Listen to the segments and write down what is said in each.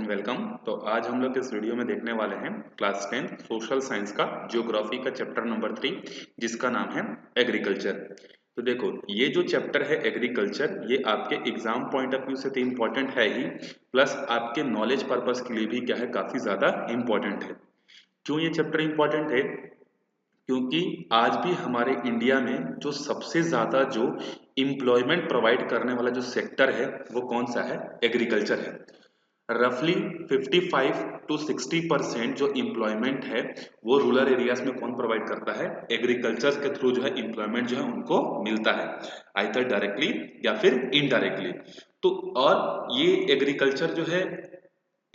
And welcome. तो आज हम लोग इस वीडियो में देखने वाले हैं क्लास 10 सोशल साइंस का ज्योग्राफी का चैप्टर नंबर 3 जिसका नाम है एग्रीकल्चर। तो देखो ये जो चैप्टर है एग्रीकल्चर, ये आपके एग्जाम पॉइंट ऑफ व्यू से तो इम्पोर्टेंट है ही, प्लस आपके नॉलेज पर्पस के लिए भी क्या है, काफी ज्यादा इम्पोर्टेंट है। क्यों ये चैप्टर इम्पोर्टेंट है? क्योंकि आज भी हमारे इंडिया में जो सबसे ज्यादा जो इम्प्लॉयमेंट प्रोवाइड करने वाला जो सेक्टर है वो कौन सा है? एग्रीकल्चर है। रफली 55 टू 60% जो इम्प्लॉयमेंट है वो रूरल एरियाज में कौन प्रोवाइड करता है? एग्रीकल्चर के थ्रू जो है इम्प्लॉयमेंट जो है उनको मिलता है, आइदर डायरेक्टली या फिर इनडायरेक्टली। तो और ये एग्रीकल्चर जो है,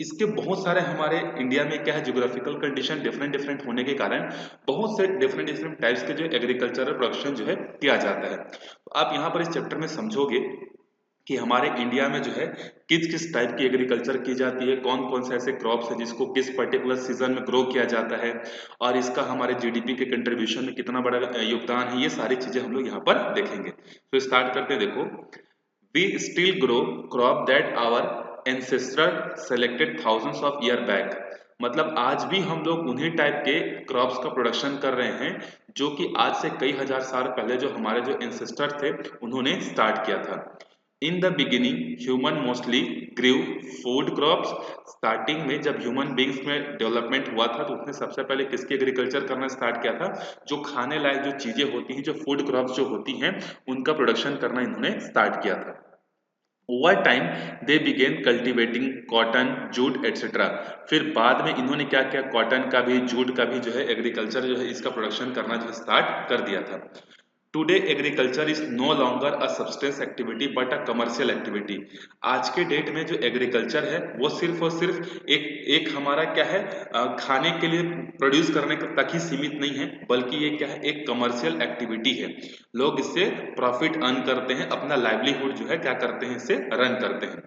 इसके बहुत सारे हमारे इंडिया में क्या है, ज्योग्राफिकल कंडीशन डिफरेंट डिफरेंट होने के कारण बहुत से डिफरेंट डिफरेंट टाइप्स के जो एग्रीकल्चरल प्रोडक्शन जो है किया जाता है। तो आप यहाँ पर इस चैप्टर में समझोगे कि हमारे इंडिया में जो है किस किस टाइप की एग्रीकल्चर की जाती है, कौन कौन से ऐसे क्रॉप्स है जिसको किस पर्टिकुलर सीजन में ग्रो किया जाता है, और इसका हमारे जीडीपी के कंट्रीब्यूशन में कितना बड़ा योगदान है। ये सारी चीजें हम लोग यहाँ पर देखेंगे। तो स्टार्ट करते हैं। देखो, we still grow crop that our ancestor selected thousands of year back. मतलब आज भी हम लोग उन्हीं टाइप के क्रॉप्स का प्रोडक्शन कर रहे हैं जो कि आज से कई हजार साल पहले जो हमारे जो एंसेस्टर थे उन्होंने स्टार्ट किया था। In the beginning human mostly grew food crops. Starting में जब ह्यूमन बींग्स में डेवलपमेंट हुआ था तो उसने सबसे पहले किसकी एग्रीकल्चर करना स्टार्ट किया था? जो खाने लायक जो चीजें होती हैं, जो फूड क्रॉप्स जो होती हैं, उनका प्रोडक्शन करना इन्होंने स्टार्ट किया था। Over time they began cultivating cotton, jute etcetera. फिर बाद में इन्होंने क्या किया, कॉटन का भी जूट का भी जो है एग्रीकल्चर जो है इसका प्रोडक्शन करना जो स्टार्ट कर दिया था। Today agriculture is no longer a substance activity but a commercial activity. आज के डेट में जो एग्रीकल्चर है वो सिर्फ और सिर्फ एक एक हमारा क्या है, खाने के लिए प्रोड्यूस करने तक ही सीमित नहीं है, बल्कि ये क्या है, एक कमर्शियल एक्टिविटी है। लोग इससे प्रॉफिट अर्न करते हैं, अपना लाइवलीहुड जो है क्या करते हैं, इससे रन करते हैं।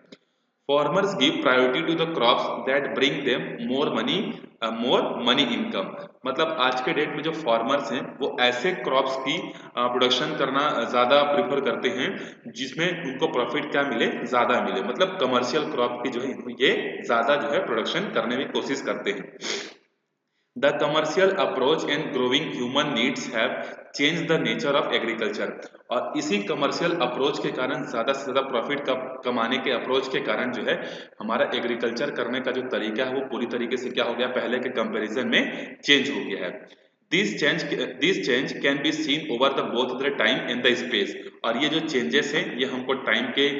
Farmers give priority to the crops that bring them more money income। मतलब आज के डेट में जो फार्मर्स हैं वो ऐसे क्रॉप्स की प्रोडक्शन करना ज्यादा प्रिफर करते हैं जिसमें उनको प्रॉफिट क्या मिले, ज्यादा मिले। मतलब कमर्शियल क्रॉप की जो है ये ज्यादा जो है प्रोडक्शन करने की कोशिश करते हैं। The commercial approach and growing human needs have changed the nature of agriculture। और इसी कमर्शियल अप्रोच के कारण, ज्यादा से ज्यादा प्रॉफिट कमाने के अप्रोच के कारण जो है हमारा एग्रीकल्चर करने का जो तरीका है वो पूरी तरीके से क्या हो गया, पहले के कंपैरिजन में चेंज हो गया है। This change can be seen over the both the time and the space. और ये जो चेंजेस हैं ये हमको टाइम के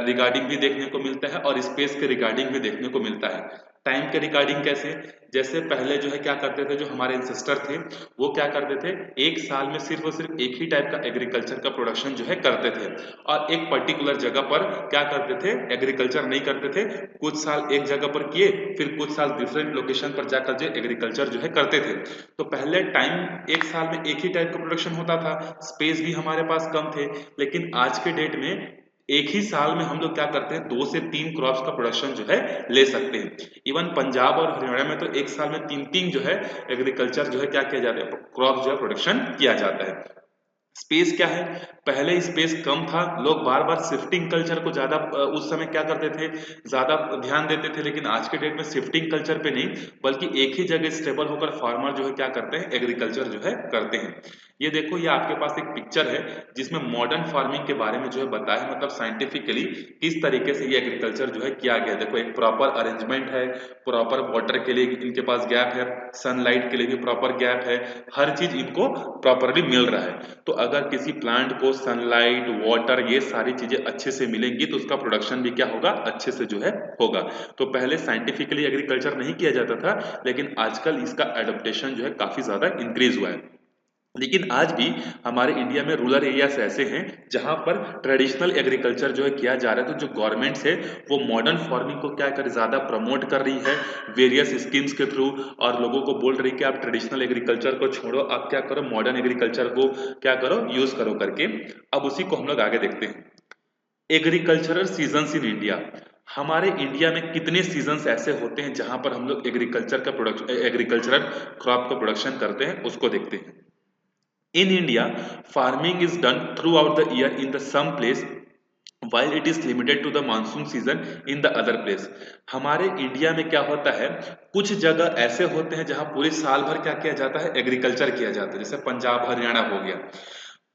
रिगार्डिंग भी देखने को मिलता है और स्पेस के रिगार्डिंग भी देखने को मिलता है। टाइम के रिगार्डिंग कैसे? जैसे पहले जो है क्या करते थे, जो हमारे इंसेस्टर थे वो क्या करते थे, एक साल में सिर्फ और सिर्फ एक ही टाइप का एग्रीकल्चर का प्रोडक्शन जो है करते थे, और एक पर्टिकुलर जगह पर क्या करते थे, एग्रीकल्चर नहीं करते थे। कुछ साल एक जगह पर किए, फिर कुछ साल डिफरेंट लोकेशन पर जाकर जो एग्रीकल्चर जो है करते थे। तो पहले टाइम एक साल में एक ही टाइप का प्रोडक्शन होता था, स्पेस भी हमारे पास कम थे। लेकिन आज के डेट में एक ही साल में हम लोग क्या करते हैं, 2 से 3 क्रॉप्स का प्रोडक्शन जो है ले सकते हैं। इवन पंजाब और हरियाणा में तो एक साल में 3 जो है एग्रीकल्चर जो है क्या किया जाता है, क्रॉप जो है प्रोडक्शन किया जाता है। स्पेस क्या है, पहले स्पेस कम था, लोग बार बार शिफ्टिंग कल्चर को ज्यादा उस समय क्या करते थे, ज्यादा ध्यान देते थे। लेकिन आज के डेट में शिफ्टिंग कल्चर पे नहीं, बल्कि एक ही जगह स्टेबल होकर फार्मर जो है क्या करते हैं, एग्रीकल्चर जो है करते हैं। ये देखो, ये आपके पास एक पिक्चर है जिसमें मॉडर्न फार्मिंग के बारे में जो है बताया है, मतलब साइंटिफिकली किस तरीके से ये एग्रीकल्चर जो है किया गया। देखो, एक प्रॉपर अरेंजमेंट है, प्रॉपर वाटर के लिए इनके पास गैप है, सनलाइट के लिए भी प्रॉपर गैप है, हर चीज इनको प्रॉपरली मिल रहा है। तो अगर किसी प्लांट को सनलाइट, वाटर, ये सारी चीजें अच्छे से मिलेंगी तो उसका प्रोडक्शन भी क्या होगा, अच्छे से जो है होगा। तो पहले साइंटिफिकली एग्रीकल्चर नहीं किया जाता था, लेकिन आजकल इसका एडप्टेशन जो है काफी ज्यादा इंक्रीज हुआ है। लेकिन आज भी हमारे इंडिया में रूरल एरियाज ऐसे हैं जहां पर ट्रेडिशनल एग्रीकल्चर जो है किया जा रहा है। तो जो गवर्नमेंट है वो मॉडर्न फार्मिंग को क्या कर, ज्यादा प्रमोट कर रही है वेरियस स्कीम्स के थ्रू, और लोगों को बोल रही है कि आप ट्रेडिशनल एग्रीकल्चर को छोड़ो, आप क्या करो, मॉडर्न एग्रीकल्चर को क्या करो, यूज करो करके। अब उसी को हम लोग आगे देखते हैं। Agricultural seasons in India. हमारे इंडिया में कितने सीजन्स ऐसे होते हैं जहां पर हम लोग एग्रीकल्चर का प्रोडक्शन, एग्रीकल्चरल क्रॉप का प्रोडक्शन करते हैं, उसको देखते हैं। In India, farming is done throughout the year in the some place while it is limited to the monsoon season in the other place। हमारे इंडिया में क्या होता है, कुछ जगह ऐसे होते हैं जहां पूरे साल भर क्या किया जाता है, एग्रीकल्चर किया जाता है, जैसे पंजाब हरियाणा हो गया।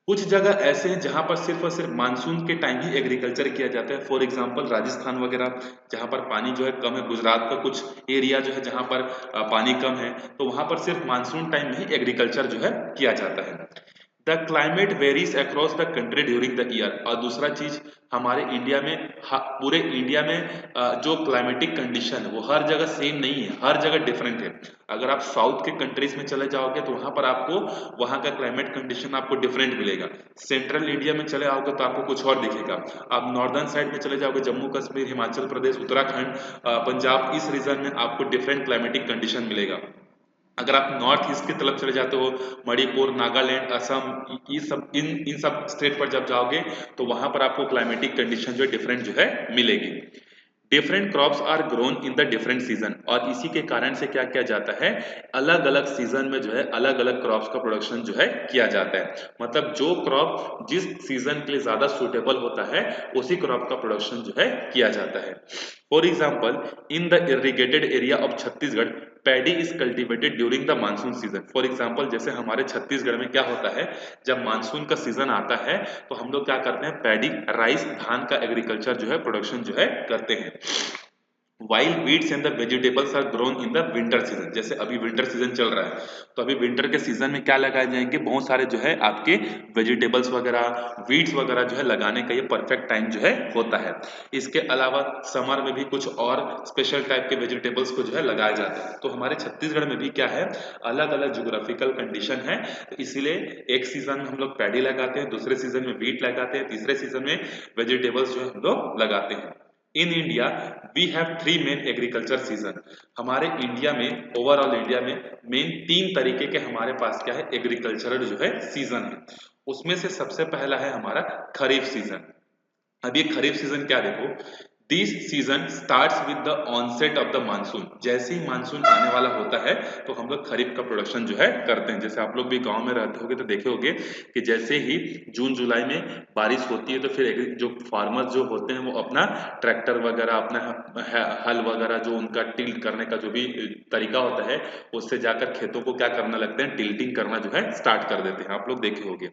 कुछ जगह ऐसे हैं जहां पर सिर्फ और सिर्फ मानसून के टाइम ही एग्रीकल्चर किया जाता है। फॉर एग्जांपल राजस्थान वगैरह जहां पर पानी जो है कम है, गुजरात का कुछ एरिया जो है जहां पर पानी कम है, तो वहां पर सिर्फ मानसून टाइम में ही एग्रीकल्चर जो है किया जाता है। The climate varies across the country during the year. और दूसरा चीज, हमारे इंडिया में पूरे इंडिया में जो क्लाइमेटिक कंडीशन है वो हर जगह सेम नहीं है, हर जगह डिफरेंट है। अगर आप साउथ के कंट्रीज में चले जाओगे तो वहां पर आपको वहां का क्लाइमेट कंडीशन आपको डिफरेंट मिलेगा। सेंट्रल इंडिया में चले आओगे तो आपको कुछ और दिखेगा। आप नॉर्दर्न साइड में चले जाओगे, जम्मू कश्मीर, हिमाचल प्रदेश, उत्तराखंड, पंजाब, इस रीजन में आपको डिफरेंट क्लाइमेटिक कंडीशन मिलेगा। अगर आप नॉर्थ ईस्ट की तरफ चले जाते हो, मणिपुर, नागालैंड, असम, ये सब इन सब स्टेट पर जब जाओगे तो वहां पर आपको क्लाइमेटिक कंडीशन जो है डिफरेंट जो है मिलेगी। Different crops are grown in the different season. और इसी के कारण से क्या किया जाता है, अलग अलग सीजन में जो है अलग अलग क्रॉप्स का प्रोडक्शन जो है किया जाता है। मतलब जो क्रॉप जिस सीजन के लिए ज्यादा सुटेबल होता है उसी क्रॉप का प्रोडक्शन जो है किया जाता है। For example, in the irrigated area of Chhattisgarh paddy is cultivated during the monsoon season. For example, जैसे हमारे छत्तीसगढ़ में क्या होता है, जब मानसून का सीजन आता है तो हम लोग क्या करते हैं, पैडी, राइस, धान का एग्रीकल्चर जो है प्रोडक्शन जो है करते हैं। While weeds and the vegetables are grown in the winter season. जैसे अभी विंटर सीजन चल रहा है तो अभी विंटर के सीजन में क्या लगाए जाएंगे, बहुत सारे जो है आपके वेजिटेबल्स वगैरह, वीड्स वगैरह जो है लगाने का ये परफेक्ट टाइम जो है होता है। इसके अलावा समर में भी कुछ और स्पेशल टाइप के वेजिटेबल्स को जो है लगाया जाता है। तो हमारे छत्तीसगढ़ में भी क्या है, अलग अलग ज्योग्राफिकल कंडीशन है, तो इसीलिए एक सीजन में हम लोग पैडी लगाते हैं, दूसरे सीजन में वीट लगाते हैं, तीसरे सीजन में वेजिटेबल्स जो है हम लोग लगाते हैं। In India we have 3 main agriculture season. हमारे इंडिया में, ओवरऑल इंडिया में मेन 3 तरीके के हमारे पास क्या है, एग्रीकल्चरल जो है सीजन है। उसमें से सबसे पहला है हमारा खरीफ सीजन। अब ये खरीफ सीजन क्या, देखो, this season starts with the onset of the monsoon. जैसे ही मानसून आने वाला होता है तो हम लोग खरीफ का प्रोडक्शन जो है करते हैं। जैसे आप लोग भी गांव में रहते होगे तो देखे होगे कि जैसे ही जून जुलाई में बारिश होती है तो फिर जो फार्मर्स जो होते हैं वो अपना ट्रैक्टर वगैरह, अपना हल वगैरह, जो उनका टिल्ट करने का जो भी तरीका होता है, उससे जाकर खेतों को क्या करने लगते हैं, टिल्टिंग करना जो है स्टार्ट कर देते हैं। आप लोग देखे होंगे।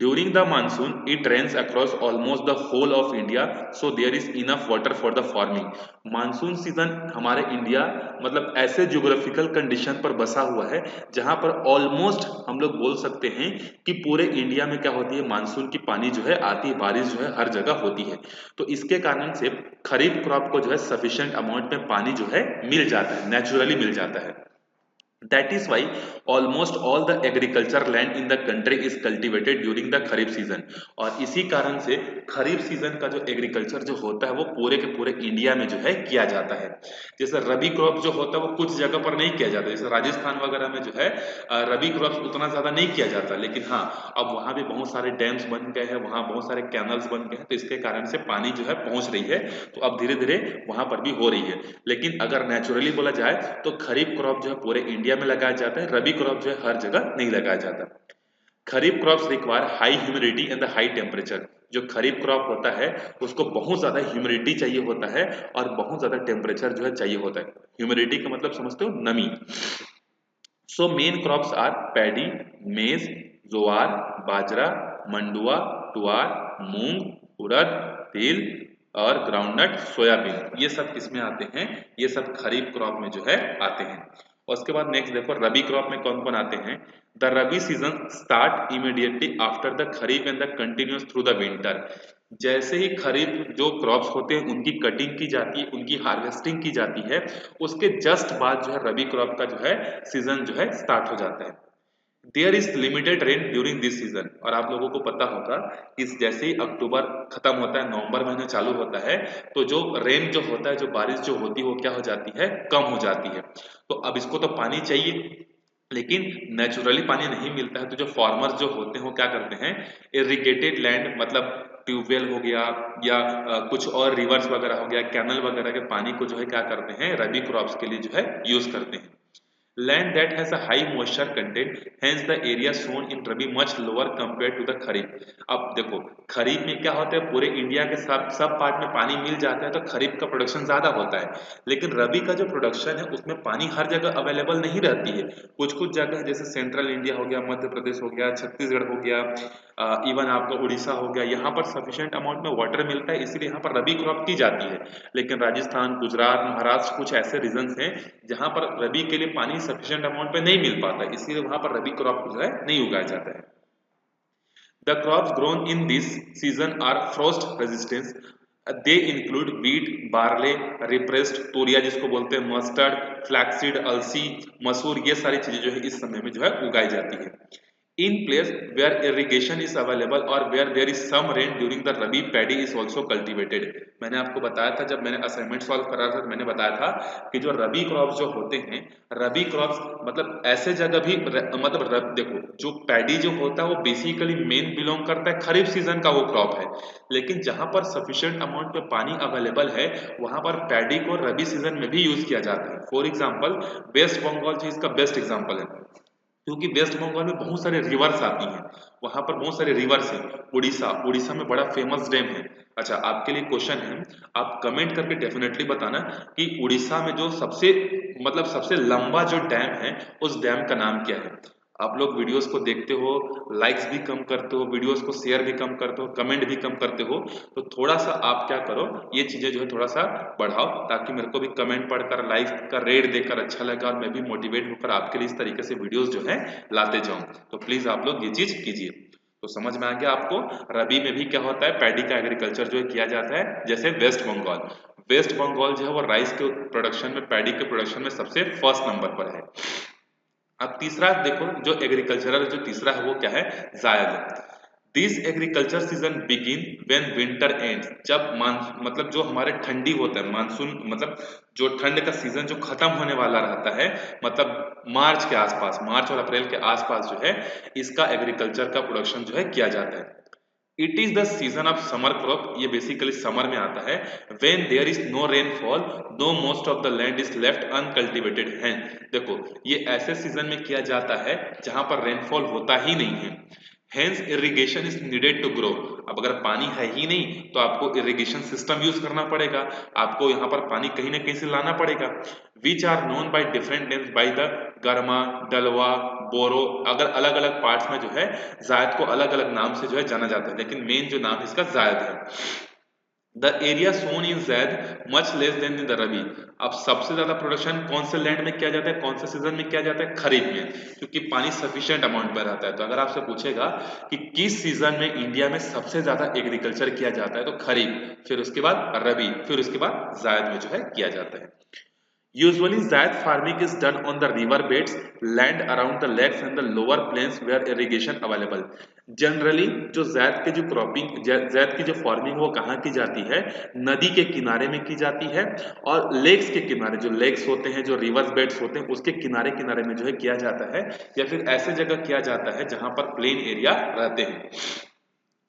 During the monsoon, it rains across almost the whole of India, so there is enough water for the farming. Monsoon season हमारे इंडिया मतलब ऐसे ज्योग्राफिकल कंडीशन पर बसा हुआ है जहां पर ऑलमोस्ट हम लोग बोल सकते हैं कि पूरे इंडिया में क्या होती है, मानसून की पानी जो है आती है, बारिश जो है हर जगह होती है। तो इसके कारण से खरीफ क्रॉप को जो है सफिशिएंट अमाउंट में पानी जो है मिल जाता है, नेचुरली मिल जाता है। That is why almost all the agriculture land in the country is cultivated during the kharif season. और इसी कारण से खरीफ सीजन का जो एग्रीकल्चर जो होता है वो पूरे के पूरे इंडिया में जो है किया जाता है। जैसे रबी क्रॉप जो होता है वो कुछ जगह पर नहीं किया जाता, जैसे राजस्थान वगैरह में जो है रबी क्रॉप उतना ज्यादा नहीं किया जाता, लेकिन हाँ अब वहां भी बहुत सारे डैम्स बन गए हैं, वहां बहुत सारे कैनल्स बन गए हैं, तो इसके कारण से पानी जो है पहुंच रही है, तो अब धीरे धीरे वहां पर भी हो रही है। लेकिन अगर नेचुरली बोला जाए तो खरीफ क्रॉप जो है पूरे इंडिया में लगाया जाता है, रबी क्रॉप जो है हर जगह नहीं लगाया जाता। Kharif crops require high humidity and the high temperature. जो खरीफ क्रॉप होता है उसको बहुत ज्यादा ह्यूमिडिटी चाहिए होता है और बहुत ज्यादा टेम्परेचर जो है चाहिए होता है। ह्यूमिडिटी का मतलब समझते हो, नमी। So main crops are paddy, maize, jowar, बाजरा, मंडुआ, तुआर, मूंग, उड़द, तिल और ग्राउंडनट, सोयाबीन, ये सब किसमें आते हैं, ये सब खरीफ क्रॉप में जो है आते हैं। और उसके बाद नेक्स्ट देखो रबी क्रॉप में कौन कौन आते हैं। The rabi season start immediately after the kharif and the continuous through the winter. जैसे ही खरीफ जो क्रॉप्स होते हैं उनकी कटिंग की जाती है, उनकी हार्वेस्टिंग की जाती है, उसके जस्ट बाद जो है रबी क्रॉप का जो है सीजन जो है स्टार्ट हो जाता है। There is limited rain during this season. और आप लोगों को पता होगा इस जैसे ही अक्टूबर खत्म होता है, नवंबर महीना चालू होता है, तो जो रेन जो होता है, जो बारिश जो होती है वो क्या हो जाती है, कम हो जाती है। तो अब इसको तो पानी चाहिए लेकिन नेचुरली पानी नहीं मिलता है, तो जो फार्मर्स जो होते हैं वो क्या करते हैं, इरिगेटेड लैंड मतलब ट्यूबवेल हो गया या कुछ और रिवर्स वगैरह हो गया, कैनल वगैरह के पानी को जो है क्या करते हैं, रबी क्रॉप्स के लिए जो है यूज करते हैं। Land that has a high moisture content, hence the area sown in Rabi much lower compared to the खरीफ। अब देखो खरीफ में क्या होता है, पूरे इंडिया के सब पार्ट में पानी मिल जाता है तो खरीफ का प्रोडक्शन ज्यादा होता है, लेकिन रबी का जो प्रोडक्शन है उसमें पानी हर जगह अवेलेबल नहीं रहती है। कुछ कुछ जगह जैसे सेंट्रल इंडिया हो गया, मध्य प्रदेश हो गया, छत्तीसगढ़ हो गया, इवन आपका उड़ीसा हो गया, यहाँ पर सफिशिएंट अमाउंट में वाटर मिलता है, इसीलिए यहाँ पर रबी क्रॉप की जाती है। लेकिन राजस्थान, गुजरात, महाराष्ट्र कुछ ऐसे रीजन्स हैं जहाँ पर रबी के लिए पानी सफिशिएंट अमाउंट पे नहीं मिल पाता, इसीलिए वहाँ पर रबी क्रॉप जो है नहीं उगाया जाता है। The crops grown in this season are frost resistant. They include wheat, barley, repressed, तोरिया जिसको बोलते हैं, मस्टर्ड, फ्लैक्सीड, अलसी, मसूर, ये सारी चीजें जो है इस समय में जो है उगाई जाती है। In place where irrigation is available or where there is some rain during the rabi, paddy is also cultivated। मैंने आपको बताया था जब मैंने असाइनमेंट सॉल्व कर रहा था तो मैंने बताया था कि जो रबी क्रॉप्स जो होते हैं, रबी क्रॉप्स मतलब ऐसे जगह भी मतलब देखो जो पैडी जो होता है वो बेसिकली मेन बिलोंग करता है खरीफ सीजन का वो क्रॉप है, लेकिन जहां पर सफिशिएंट अमाउंट में पानी अवेलेबल है वहां पर पैडी को रबी सीजन में भी यूज किया जाता है। फॉर एग्जाम्पल वेस्ट बंगाल जो इसका बेस्ट एग्जाम्पल है, क्योंकि वेस्ट बंगाल में बहुत सारे रिवर्स आती हैं, वहां पर बहुत सारे रिवर्स हैं। उड़ीसा में बड़ा फेमस डैम है। अच्छा आपके लिए क्वेश्चन है, आप कमेंट करके डेफिनेटली बताना कि उड़ीसा में जो सबसे लंबा जो डैम है उस डैम का नाम क्या है। आप लोग वीडियोस को देखते हो, लाइक्स भी कम करते हो, वीडियोस को शेयर भी कम करते हो, कमेंट भी कम करते हो, तो थोड़ा सा आप क्या करो, ये चीजें जो है थोड़ा सा बढ़ाओ ताकि मेरे को भी कमेंट पढ़कर लाइक का रेट देखकर अच्छा लगा और मैं भी मोटिवेट होकर आपके लिए इस तरीके से वीडियोस जो है लाते जाऊं। तो प्लीज आप लोग ये चीज कीजिए। तो समझ में आ गया आपको रबी में भी क्या होता है, पैडी का एग्रीकल्चर जो है किया जाता है। जैसे वेस्ट बंगाल जो है वो राइस के प्रोडक्शन में, पैडी के प्रोडक्शन में सबसे फर्स्ट नंबर पर है। अब तीसरा देखो जो एग्रीकल्चरल जो तीसरा है वो क्या है, जायद। This agriculture season begin when winter ends, जब मतलब जो हमारे ठंडी होता है, मानसून मतलब जो ठंड का सीजन जो खत्म होने वाला रहता है, मतलब मार्च के आसपास, मार्च और अप्रैल के आसपास जो है इसका एग्रीकल्चर का प्रोडक्शन जो है किया जाता है। It is the season of summer crop, ये बेसिकली समर में आता है। When there is no rainfall no most of the land is left uncultivated है। देखो ये ऐसे सीजन में किया जाता है जहां पर रेनफॉल होता ही नहीं है, hence irrigation is needed to grow. अब अगर पानी है ही नहीं तो आपको इरिगेशन सिस्टम यूज करना पड़ेगा, आपको यहाँ पर पानी कहीं ना कहीं से लाना पड़ेगा। Which are known by different names by the garma, dalua, बोरो, अगर अलग अलग पार्ट्स में जो है जायद को अलग अलग नाम से जो है जाना जाता है, लेकिन मेन जो नाम इसका जायद है। The area sown in zaid much less than in the rabi. अब सबसे ज्यादा प्रोडक्शन कौन से लैंड में किया जाता है, कौन से सीजन में किया जाता है, खरीफ में, क्योंकि पानी सफिशिएंट अमाउंट में रहता है। तो अगर आपसे पूछेगा कि किस सीजन में इंडिया में सबसे ज्यादा एग्रीकल्चर किया जाता है, तो खरीफ, फिर उसके बाद रबी, फिर उसके बाद जायद में जो है किया जाता है। Usually, जायद farming is done on the river beds, land around the lakes and the lower plains where irrigation available। Generally जो जायद के जो क्रॉपिंग, जायद की जो फार्मिंग वो कहाँ की जाती है, नदी के किनारे में की जाती है, और लेक्स के किनारे, जो लेक्स होते हैं, जो रिवर्स बेड्स होते हैं, उसके किनारे किनारे में जो है किया जाता है, या फिर ऐसे जगह किया जाता है जहां पर प्लेन एरिया रहते हैं।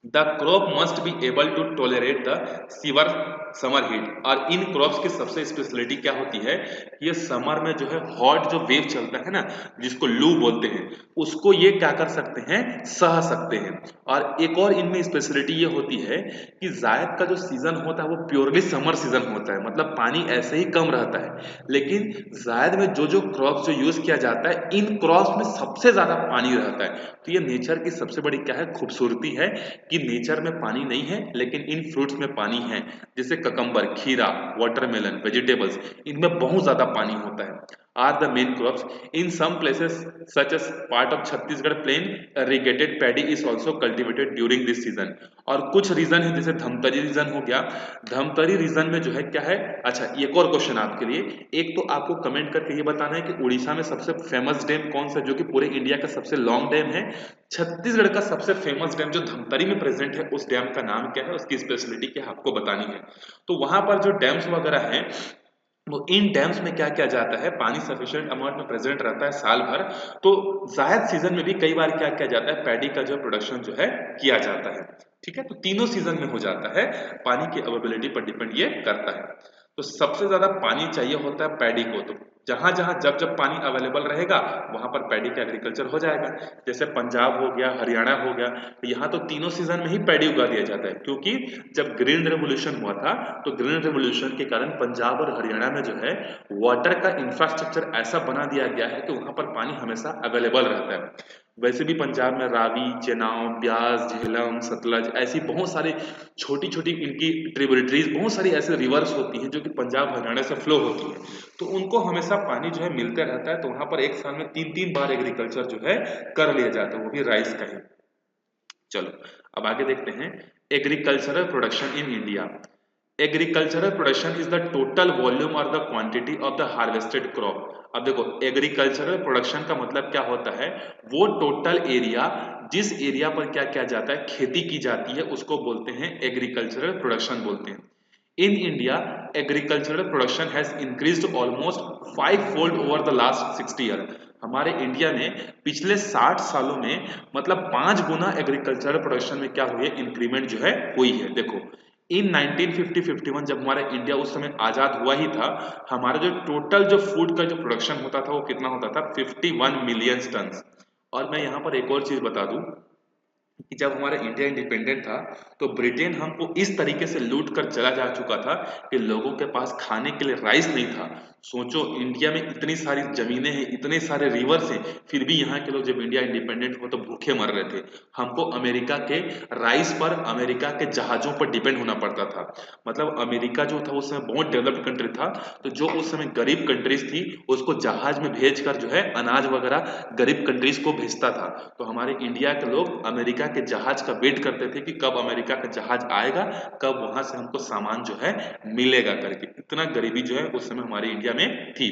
The crop must be able to tolerate the severe summer heat. और इन क्रॉप्स की सबसे स्पेशलिटी क्या होती है, ये समर में जो है हॉट जो वेव चलता है ना, जिसको लू बोलते हैं, उसको ये क्या कर सकते हैं, सह सकते हैं। और एक और इनमें स्पेशलिटी ये होती है कि जायद का जो सीजन होता है वो प्योरली समर सीजन होता है, मतलब पानी ऐसे ही कम रहता है। लेकिन जायद में जो जो क्रॉप्स जो यूज किया जाता है, इन क्रॉप्स में सबसे ज्यादा पानी रहता है। तो ये नेचर की सबसे बड़ी क्या है, खूबसूरती है कि नेचर में पानी नहीं है लेकिन इन फ्रूट्स में पानी है। जैसे ककंबर, खीरा, वाटरमेलन, वेजिटेबल्स, इनमें बहुत ज्यादा पानी होता है। Are the main crops in some places such as part of Chhattisgarh plain, irrigated paddy is also cultivated during this season. और कुछ रीजन है जैसे धमतरी रीजन हो गया, धमतरी रीजन में जो है क्या है। अच्छा एक और क्वेश्चन आपके लिए, एक तो आपको कमेंट करके ये बताना है कि उड़ीसा में सबसे फेमस डैम कौन सा, जो कि पूरे इंडिया का सबसे लॉन्ग डैम है। छत्तीसगढ़ का सबसे फेमस डैम जो धमतरी में प्रेजेंट है, उस डैम का नाम क्या है, उसकी स्पेशलिटी क्या है, आपको बतानी है। तो वहां पर जो डैम्स वगैरह हैं, वो इन डैम्स में क्या किया जाता है, पानी सफिशिएंट अमाउंट में प्रेजेंट रहता है साल भर। तो जायद सीजन में भी कई बार क्या किया जाता है, पैडी का जो प्रोडक्शन जो है किया जाता है। ठीक है, तो तीनों सीजन में हो जाता है, पानी की अवेलेबिलिटी पर डिपेंड ये करता है। तो सबसे ज्यादा पानी चाहिए होता है पैडी को। तो जहां जहां जब जब पानी अवेलेबल रहेगा वहां पर पैडी का एग्रीकल्चर हो जाएगा। जैसे पंजाब हो गया, हरियाणा हो गया, तो यहाँ तो तीनों सीजन में ही पैडी उगा दिया जाता है, क्योंकि जब ग्रीन रेवोल्यूशन हुआ था तो ग्रीन रेवोल्यूशन के कारण पंजाब और हरियाणा में जो है वाटर का इंफ्रास्ट्रक्चर ऐसा बना दिया गया है कि वहां पर पानी हमेशा अवेलेबल रहता है। वैसे भी पंजाब में रावी, चेनाब, ब्यास, झेलम, सतलज ऐसी बहुत सारी छोटी छोटी इनकी ट्रिब्यूटरीज, बहुत सारी ऐसे रिवर्स होती हैं जो कि पंजाब हरियाणा से फ्लो होती है। तो उनको हमेशा पानी जो है मिलते रहता है, तो वहां पर एक साल में 3-3 बार एग्रीकल्चर जो है कर लिया जाता है, वो भी राइस का ही। चलो अब आगे देखते हैं agricultural production in India. Agricultural production is the total volume और the quantity of the harvested crop. अब देखो एग्रीकल्चरल प्रोडक्शन का मतलब क्या होता है, वो टोटल एरिया जिस एरिया पर क्या किया जाता है, खेती की जाती है, उसको बोलते हैं एग्रीकल्चरल प्रोडक्शन बोलते हैं। In India agricultural production has increased almost 5-fold over the last 60 year. हमारे इंडिया में पिछले 60 सालों में मतलब 5 गुना एग्रीकल्चरल प्रोडक्शन में क्या हुई है, इंक्रीमेंट जो है हुई है। देखो इन 1950-51 जब हमारा इंडिया उस समय आजाद हुआ ही था, हमारा जो टोटल जो फूड का जो प्रोडक्शन होता था वो कितना होता था, 51 मिलियन टन। और मैं यहाँ पर एक और चीज बता दूं कि जब हमारा इंडिया इंडिपेंडेंट था तो ब्रिटेन हमको इस तरीके से लूट कर चला जा चुका था कि लोगों के पास खाने के लिए राइस नहीं था। सोचो इंडिया में इतनी सारी जमीनें हैं, इतने सारे रिवर्स हैं, फिर भी यहाँ के लोग जब इंडिया इंडिपेंडेंट हुआ तो भूखे मर रहे थे। हमको अमेरिका के राइस पर, अमेरिका के जहाजों पर डिपेंड होना पड़ता था। मतलब अमेरिका जो था उस समय बहुत डेवलप्ड कंट्री था, तो जो उस समय गरीब कंट्रीज थी उसको जहाज में भेज कर जो है अनाज वगैरह गरीब कंट्रीज को भेजता था। तो हमारे इंडिया के लोग अमेरिका के जहाज का वेट करते थे कि कब अमेरिका का जहाज आएगा, कब वहां से हमको सामान जो है मिलेगा करके। इतना गरीबी जो है उस समय हमारे इंडिया में थी।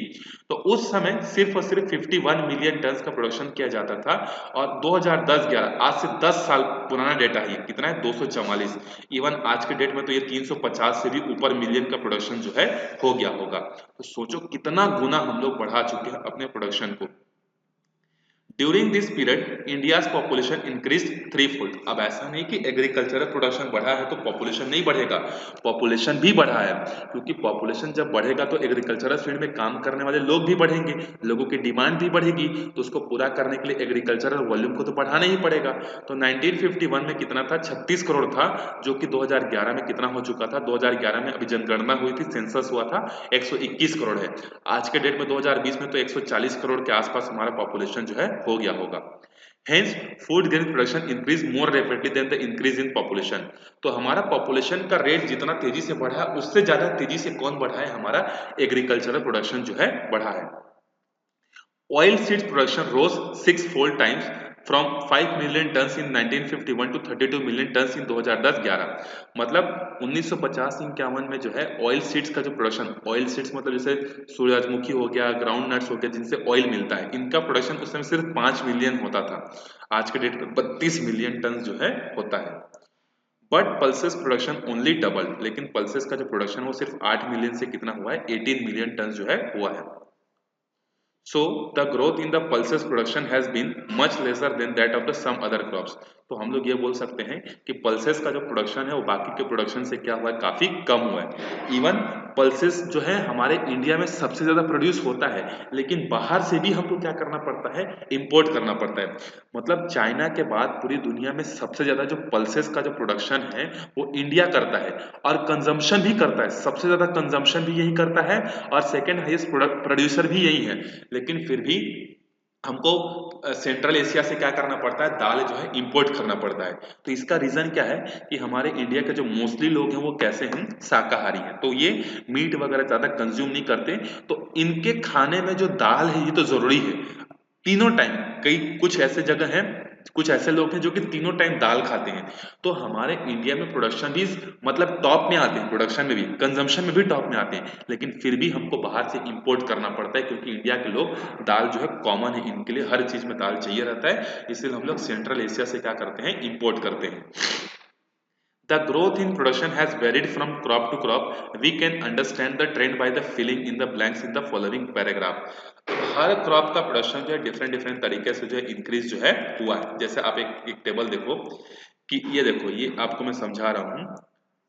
तो उस समय सिर्फ और सिर्फ 51 मिलियन टन का प्रोडक्शन किया जाता था। और 2010-11 आज से 10 साल पुराना डेटा है, कितना है, 244। इवन आज के डेट में तो ये 350 से भी ऊपर मिलियन का प्रोडक्शन जो है हो गया होगा। तो सोचो कितना गुना हम लोग बढ़ा चुके हैं अपने प्रोडक्शन को। During this period India's population increase 3-fold। अब ऐसा नहीं कि एग्रीकल्चरल प्रोडक्शन बढ़ा है तो पॉपुलेशन नहीं बढ़ेगा, पॉपुलेशन भी बढ़ा है, क्योंकि पॉपुलेशन जब बढ़ेगा तो एग्रीकल्चरल फील्ड में काम करने वाले लोग भी बढ़ेंगे, लोगों की डिमांड भी बढ़ेगी, तो उसको पूरा करने के लिए एग्रीकल्चरल वॉल्यूम को तो बढ़ाना ही पड़ेगा। तो 1951 में कितना था, 36 करोड़ था, जो कि 2011 में कितना हो चुका था, 2011 में अभी जनगणना हुई थी, सेंसस हुआ था, 121 करोड़ है। आज के डेट में 2020 में तो 140 करोड़ के आसपास हमारा पॉपुलेशन जो है हो गया होगा। Hence, food grain production increase more rapidly than the increase in population। तो हमारा पॉपुलेशन का रेट जितना तेजी से बढ़ा है उससे ज्यादा तेजी से कौन बढ़ा है, हमारा एग्रीकल्चरल प्रोडक्शन जो है बढ़ा है। Oil seeds production rose 6-fold times from 5 million tons in 1951 to 32 million tons in 2010-11। मतलब 1950-51 में जो है ऑयल सीड्स का जो प्रोडक्शन, ऑयल सीड्स मतलब जैसे सूरजमुखी हो गया, ग्राउंड नट्स हो गया, जिनसे ऑयल मिलता है, इनका प्रोडक्शन उस समय सिर्फ 5 मिलियन होता था। आज के डेट में 32 मिलियन टन जो है होता है। But pulses production only double, लेकिन पल्सेस का जो प्रोडक्शन है वो सिर्फ 8 मिलियन से कितना हुआ है, 18 मिलियन टन जो है हुआ है। So the growth in the pulses production has been much lesser than that of the some other crops। तो हम लोग ये बोल सकते हैं कि पल्सेस का जो प्रोडक्शन है वो बाकी के प्रोडक्शन से क्या हुआ है, काफी कम हुआ है। इवन पल्सेस जो है हमारे इंडिया में सबसे ज्यादा प्रोड्यूस होता है, लेकिन बाहर से भी हमको क्या करना पड़ता है, इंपोर्ट करना पड़ता है। मतलब चाइना के बाद पूरी दुनिया में सबसे ज्यादा जो पल्सेस का जो प्रोडक्शन है वो इंडिया करता है, और कंजम्पशन भी करता है, सबसे ज्यादा कंजम्पशन भी यही करता है, और सेकेंड हाईएस्ट प्रोडक्ट प्रोड्यूसर भी यही है। लेकिन फिर भी हमको सेंट्रल एशिया से क्या करना पड़ता है, दाल जो है इंपोर्ट करना पड़ता है। तो इसका रीजन क्या है कि हमारे इंडिया के जो मोस्टली लोग हैं वो कैसे हैं, शाकाहारी हैं, तो ये मीट वगैरह ज्यादा कंज्यूम नहीं करते। तो इनके खाने में जो दाल है ये तो जरूरी है तीनों टाइम। कई कुछ ऐसे जगह हैं, कुछ ऐसे लोग हैं जो कि तीनों टाइम दाल खाते हैं। तो हमारे इंडिया में प्रोडक्शन भी मतलब टॉप में आते हैं, प्रोडक्शन में भी, कंजम्पशन में भी टॉप में आते हैं, लेकिन फिर भी हमको बाहर से इंपोर्ट करना पड़ता है, क्योंकि इंडिया के लोग दाल जो है कॉमन है, इनके लिए हर चीज में दाल चाहिए रहता है, इसलिए हम लोग सेंट्रल एशिया से क्या करते हैं, इंपोर्ट करते हैं। The growth in production has varied from crop to crop। We can understand the trend by the filling in the blanks in the following paragraph। Her crop का प्रोडक्शन जो है different different तरीके से जो है increase जो है हुआ है। जैसे आप एक टेबल देखो कि ये देखो, ये आपको मैं समझा रहा हूँ,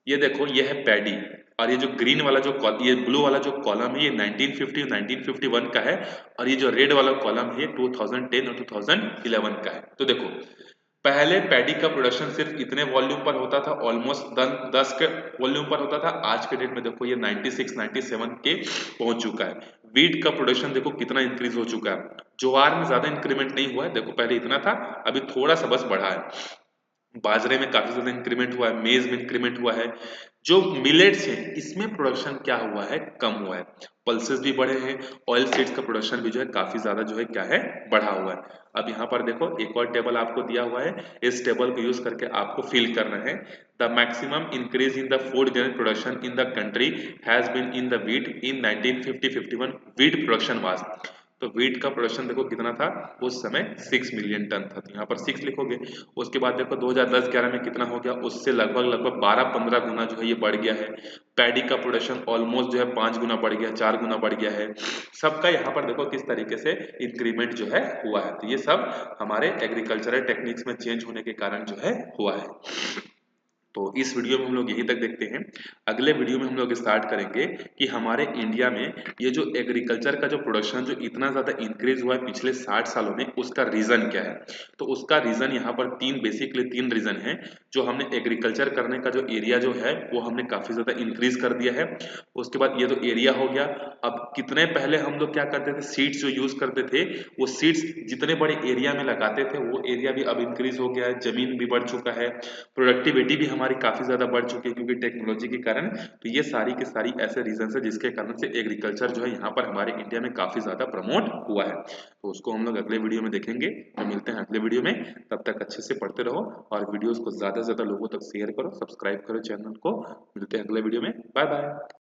ये देखो ये है पैडी, और ये जो ग्रीन वाला ये ब्लू वाला जो कॉलम है ये 1950 और 1951 का है, और ये जो रेड वाला कॉलम है 2010 और 2011 का है। तो देखो पहले पैडी का प्रोडक्शन सिर्फ इतने वॉल्यूम पर होता था, ऑलमोस्ट 10 के वॉल्यूम पर होता था। आज के डेट में देखो ये 96 97 के पहुंच चुका है। वीट का प्रोडक्शन देखो कितना इंक्रीज हो चुका है। ज्वार में ज्यादा इंक्रीमेंट नहीं हुआ है, देखो पहले इतना था, अभी थोड़ा सा बस बढ़ा है। बाजरे में काफी ज्यादा इंक्रीमेंट हुआ है, मेज में इंक्रीमेंट हुआ है। जो मिलेट्स हैं इसमें प्रोडक्शन क्या हुआ है, कम हुआ है। पल्सेस भी बढ़े हैं, ऑयल सीड्स का प्रोडक्शन भी जो है काफी ज्यादा जो है क्या है, बढ़ा हुआ है। अब यहाँ पर देखो एक और टेबल आपको दिया हुआ है, इस टेबल को यूज करके आपको फिल करना है। The maximum increase in the food grain production in the country has been in the wheat in 1950-51 wheat production was. तो वीट का प्रोडक्शन देखो कितना था उस समय, 6 मिलियन टन था, तो यहाँ पर 6 लिखोगे। उसके बाद देखो 2010-11 में कितना हो गया, उससे लगभग 12-15 गुना जो है ये बढ़ गया है। पैडी का प्रोडक्शन ऑलमोस्ट जो है 5 गुना बढ़ गया, 4 गुना बढ़ गया है। सबका यहाँ पर देखो किस तरीके से इंक्रीमेंट जो है हुआ है। तो ये सब हमारे एग्रीकल्चरल टेक्निक्स में चेंज होने के कारण जो है हुआ है। तो इस वीडियो में हम लोग यहीं तक देखते हैं। अगले वीडियो में हम लोग स्टार्ट करेंगे कि हमारे इंडिया में ये जो एग्रीकल्चर का जो प्रोडक्शन जो इतना ज़्यादा इंक्रीज हुआ है पिछले 60 सालों में, उसका रीज़न क्या है। तो उसका रीज़न यहाँ पर बेसिकली तीन रीज़न है। जो हमने एग्रीकल्चर करने का जो एरिया जो है वो हमने काफ़ी ज़्यादा इंक्रीज कर दिया है। उसके बाद ये तो एरिया हो गया। अब कितने पहले हम लोग क्या करते थे, सीड्स जो यूज़ करते थे, वो सीड्स जितने बड़े एरिया में लगाते थे वो एरिया भी अब इंक्रीज हो गया है, ज़मीन भी बढ़ चुका है, प्रोडक्टिविटी भी हमारी काफी ज्यादा बढ़ चुकी है क्योंकि टेक्नोलॉजी के कारण। तो ये सारी की सारी ऐसे रीजन है जिसके कारण से एग्रीकल्चर जो है यहाँ पर हमारे इंडिया में काफी ज्यादा प्रमोट हुआ है। तो उसको हम लोग अगले वीडियो में देखेंगे। तो मिलते हैं अगले वीडियो में, तब तक अच्छे से पढ़ते रहो और वीडियोस को ज्यादा से ज्यादा लोगों तक शेयर करो, सब्सक्राइब करो चैनल को। मिलते हैं अगले वीडियो में, बाय बाय।